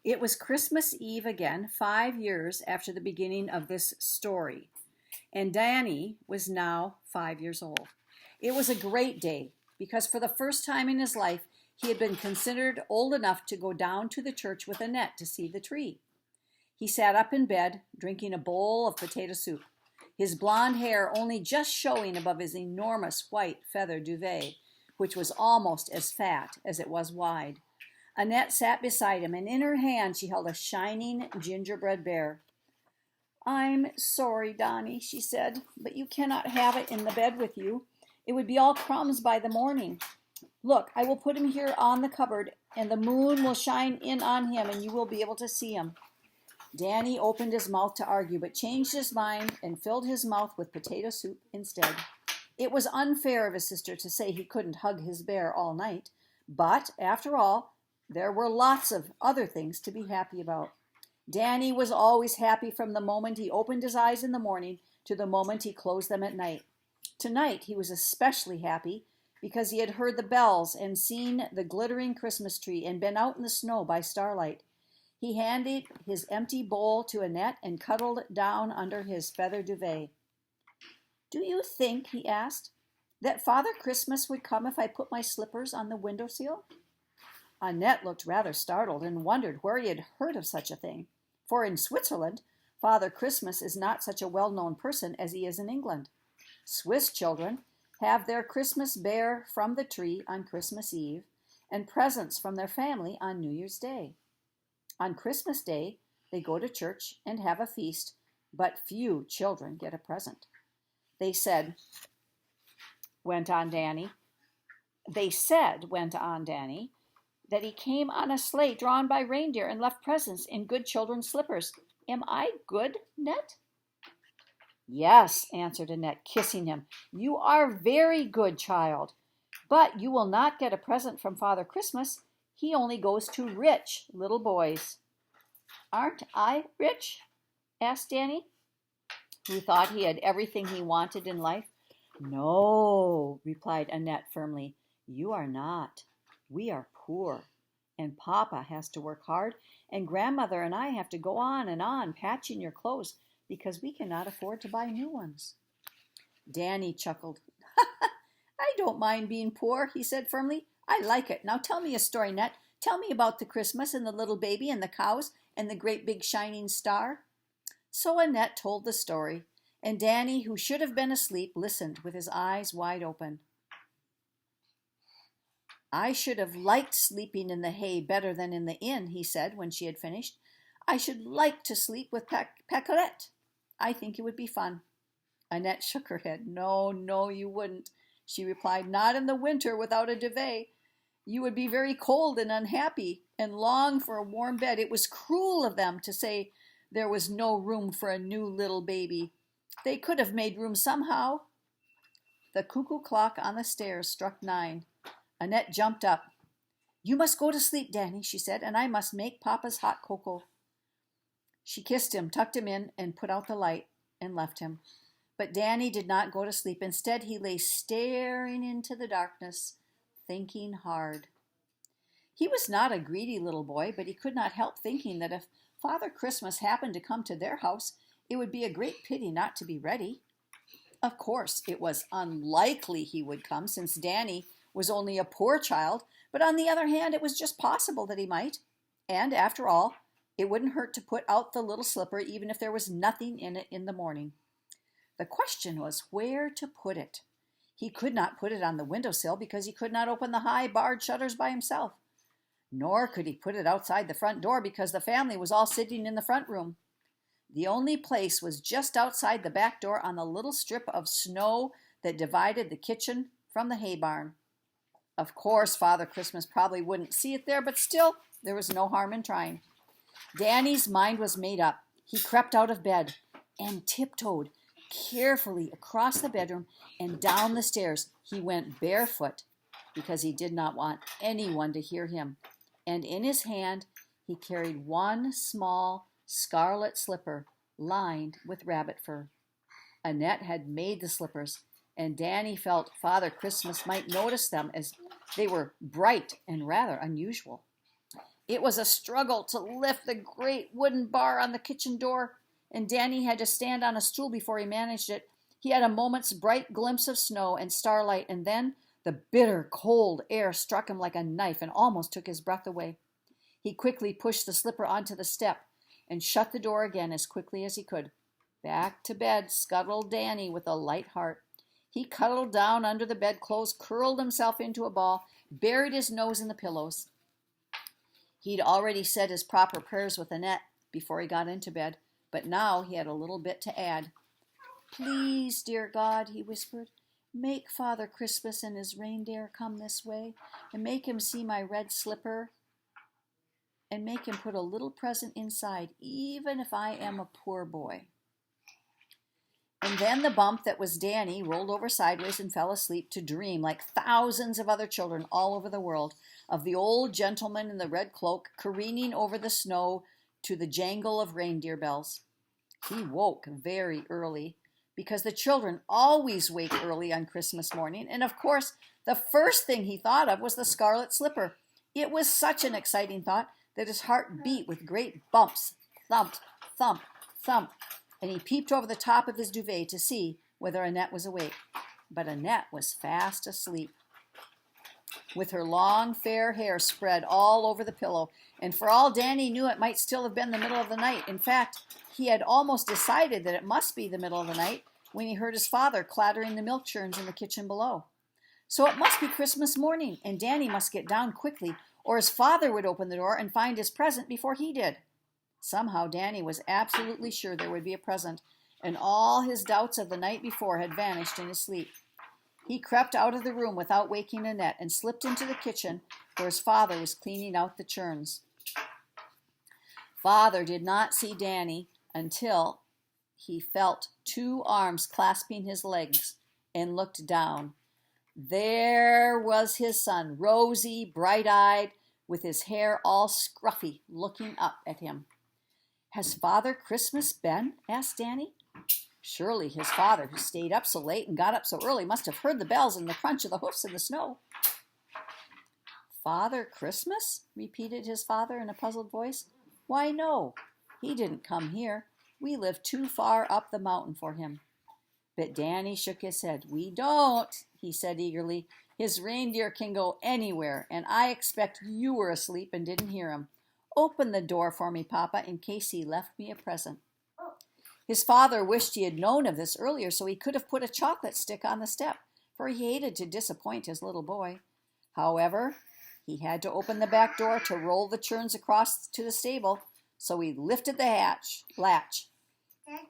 It was Christmas Eve again, 5 years after the beginning of this story, and Danny was now 5 years old. It was a great day because for the first time in his life, he had been considered old enough to go down to the church with Annette to see the tree. He sat up in bed, drinking a bowl of potato soup, his blonde hair only just showing above his enormous white feather duvet, which was almost as fat as it was wide. Annette sat beside him, and in her hand she held a shining gingerbread bear. "I'm sorry, Donnie," she said, "but you cannot have it in the bed with you. It would be all crumbs by the morning. Look, I will put him here on the cupboard, and the moon will shine in on him, and you will be able to see him." Danny opened his mouth to argue, but changed his mind and filled his mouth with potato soup instead. It was unfair of his sister to say he couldn't hug his bear all night, but, after all, there were lots of other things to be happy about. Danny was always happy from the moment he opened his eyes in the morning to the moment he closed them at night. Tonight he was especially happy because he had heard the bells and seen the glittering Christmas tree and been out in the snow by starlight. He handed his empty bowl to Annette and cuddled down under his feather duvet. "Do you think," he asked, "that Father Christmas would come if I put my slippers on the windowsill?" Annette looked rather startled and wondered where he had heard of such a thing, for in Switzerland, Father Christmas is not such a well-known person as he is in England. Swiss children have their Christmas bear from the tree on Christmas Eve and presents from their family on New Year's Day. On Christmas Day, they go to church and have a feast, but few children get a present. They said, went on Danny, that he came on a sleigh drawn by reindeer and left presents in good children's slippers. Am I good, Net?" "Yes," answered Annette, kissing him. "You are very good, child. But you will not get a present from Father Christmas. He only goes to rich little boys." "Aren't I rich?" asked Danny, who thought he had everything he wanted in life. "No," replied Annette firmly. "You are not. We are poor, and Papa has to work hard, and Grandmother and I have to go on and on patching your clothes because we cannot afford to buy new ones." Danny chuckled. "I don't mind being poor," he said firmly. "I like it. Now tell me a story, Net. Tell me about the Christmas and the little baby and the cows and the great big shining star." So Annette told the story, and Danny, who should have been asleep, listened with his eyes wide open. "I should have liked sleeping in the hay better than in the inn," he said when she had finished. "I should like to sleep with Paquette. I think it would be fun." Annette shook her head. "No, no, you wouldn't," she replied. "Not in the winter without a duvet. You would be very cold and unhappy and long for a warm bed. It was cruel of them to say there was no room for a new little baby. They could have made room somehow." The cuckoo clock on the stairs struck 9. Annette jumped up. "You must go to sleep, Danny," she said, "and I must make Papa's hot cocoa." She kissed him, tucked him in, and put out the light, and left him. But Danny did not go to sleep. Instead, he lay staring into the darkness, thinking hard. He was not a greedy little boy, but he could not help thinking that if Father Christmas happened to come to their house, it would be a great pity not to be ready. Of course, it was unlikely he would come, since Danny was only a poor child, but on the other hand, it was just possible that he might. And after all, it wouldn't hurt to put out the little slipper, even if there was nothing in it in the morning. The question was where to put it. He could not put it on the windowsill because he could not open the high barred shutters by himself. Nor could he put it outside the front door because the family was all sitting in the front room. The only place was just outside the back door on the little strip of snow that divided the kitchen from the hay barn. Of course, Father Christmas probably wouldn't see it there, but still, there was no harm in trying. Danny's mind was made up. He crept out of bed and tiptoed carefully across the bedroom and down the stairs. He went barefoot because he did not want anyone to hear him. And in his hand, he carried one small scarlet slipper lined with rabbit fur. Annette had made the slippers, and Danny felt Father Christmas might notice them as they were bright and rather unusual. It was a struggle to lift the great wooden bar on the kitchen door, and Danny had to stand on a stool before he managed it. He had a moment's bright glimpse of snow and starlight, and then the bitter, cold air struck him like a knife and almost took his breath away. He quickly pushed the slipper onto the step and shut the door again as quickly as he could. Back to bed scuttled Danny with a light heart. He cuddled down under the bedclothes, curled himself into a ball, buried his nose in the pillows. He'd already said his proper prayers with Annette before he got into bed, but now he had a little bit to add. "Please, dear God," he whispered, "make Father Christmas and his reindeer come this way, and make him see my red slipper, and make him put a little present inside, even if I am a poor boy." And then the bump that was Danny rolled over sideways and fell asleep to dream, like thousands of other children all over the world, of the old gentleman in the red cloak careening over the snow to the jangle of reindeer bells. He woke very early, because the children always wake early on Christmas morning, and of course the first thing he thought of was the scarlet slipper. It was such an exciting thought that his heart beat with great bumps, thump, thump, thump, and he peeped over the top of his duvet to see whether Annette was awake. But Annette was fast asleep, with her long fair hair spread all over the pillow, and for all Danny knew, it might still have been the middle of the night. In fact, he had almost decided that it must be the middle of the night when he heard his father clattering the milk churns in the kitchen below. So it must be Christmas morning, and Danny must get down quickly, or his father would open the door and find his present before he did. Somehow Danny was absolutely sure there would be a present, and all his doubts of the night before had vanished in his sleep. He crept out of the room without waking Annette and slipped into the kitchen where his father was cleaning out the churns. Father did not see Danny until he felt two arms clasping his legs and looked down. There was his son, rosy, bright-eyed, with his hair all scruffy, looking up at him. "Has Father Christmas been?" asked Danny. Surely his father, who stayed up so late and got up so early, must have heard the bells and the crunch of the hoofs in the snow. "Father Christmas?" repeated his father in a puzzled voice. "Why, no, he didn't come here. We live too far up the mountain for him." But Danny shook his head. "We don't," he said eagerly. "His reindeer can go anywhere, and I expect you were asleep and didn't hear him. Open the door for me, Papa, in case he left me a present." His father wished he had known of this earlier so he could have put a chocolate stick on the step, for he hated to disappoint his little boy. However, he had to open the back door to roll the churns across to the stable, so he lifted the latch,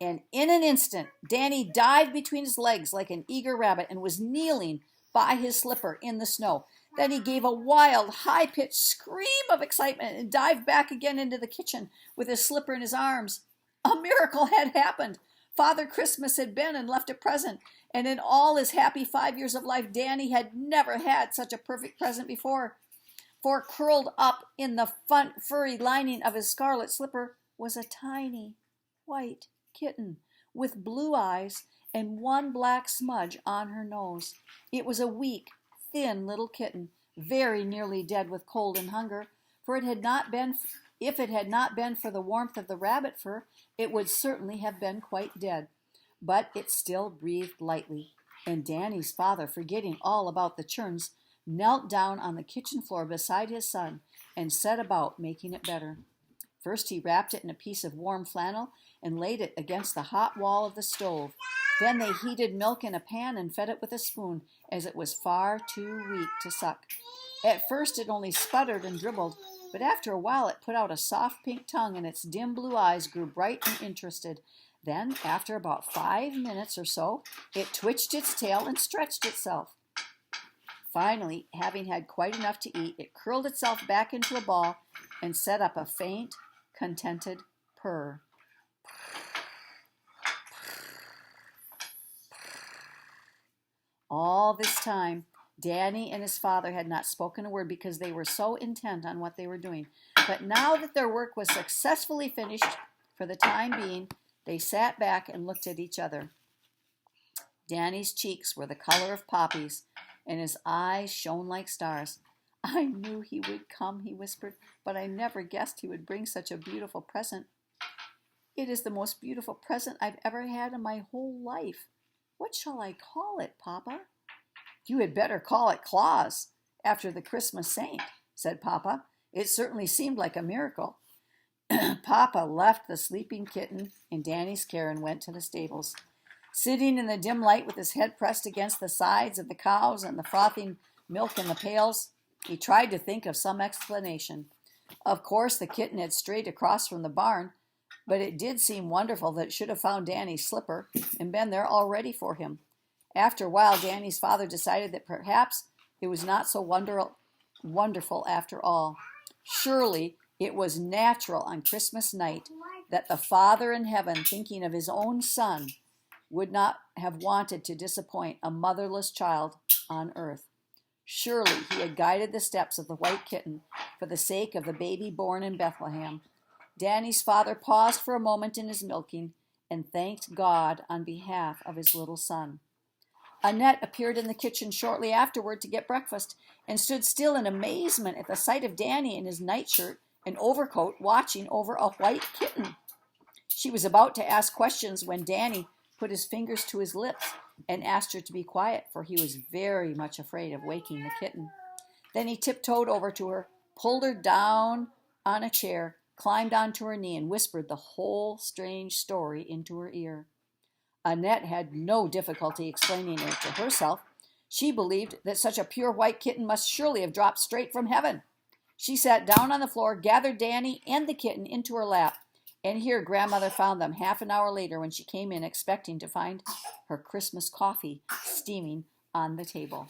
and in an instant Danny dived between his legs like an eager rabbit and was kneeling by his slipper in the snow. Then he gave a wild, high-pitched scream of excitement and dived back again into the kitchen with his slipper in his arms. A miracle had happened. Father Christmas had been and left a present, and in all his happy 5 years of life, Danny had never had such a perfect present before. For curled up in the furry lining of his scarlet slipper was a tiny white kitten with blue eyes and one black smudge on her nose. It was a weak, thin little kitten, very nearly dead with cold and hunger, for if it had not been for the warmth of the rabbit fur, it would certainly have been quite dead. But it still breathed lightly, and Danny's father, forgetting all about the churns, knelt down on the kitchen floor beside his son and set about making it better. First he wrapped it in a piece of warm flannel and laid it against the hot wall of the stove. Then they heated milk in a pan and fed it with a spoon, as it was far too weak to suck. At first it only sputtered and dribbled, but after a while it put out a soft pink tongue and its dim blue eyes grew bright and interested. Then, after about 5 minutes or so, it twitched its tail and stretched itself. Finally, having had quite enough to eat, it curled itself back into a ball and set up a faint, contented purr. All this time, Danny and his father had not spoken a word because they were so intent on what they were doing. But now that their work was successfully finished, for the time being, they sat back and looked at each other. Danny's cheeks were the color of poppies, and his eyes shone like stars. I knew he would come, he whispered, but I never guessed he would bring such a beautiful present. It is the most beautiful present I've ever had in my whole life. What shall I call it, Papa? You had better call it Claus, after the Christmas saint, said Papa. It certainly seemed like a miracle. Papa left the sleeping kitten in Danny's care and went to the stables. Sitting in the dim light with his head pressed against the sides of the cows and the frothing milk in the pails, he tried to think of some explanation. Of course, the kitten had strayed across from the barn, but it did seem wonderful that it should have found Danny's slipper and been there all ready for him. After a while, Danny's father decided that perhaps it was not so wonderful after all. Surely it was natural on Christmas night that the Father in heaven, thinking of his own son, would not have wanted to disappoint a motherless child on earth. Surely he had guided the steps of the white kitten for the sake of the baby born in Bethlehem. Danny's father paused for a moment in his milking and thanked God on behalf of his little son. Annette appeared in the kitchen shortly afterward to get breakfast and stood still in amazement at the sight of Danny in his nightshirt and overcoat watching over a white kitten. She was about to ask questions when Danny put his fingers to his lips and asked her to be quiet, for he was very much afraid of waking the kitten. Then he tiptoed over to her, pulled her down on a chair, climbed onto her knee, and whispered the whole strange story into her ear. Annette had no difficulty explaining it to herself. She believed that such a pure white kitten must surely have dropped straight from heaven. She sat down on the floor, gathered Danny and the kitten into her lap, and here Grandmother found them half an hour later when she came in expecting to find her Christmas coffee steaming on the table.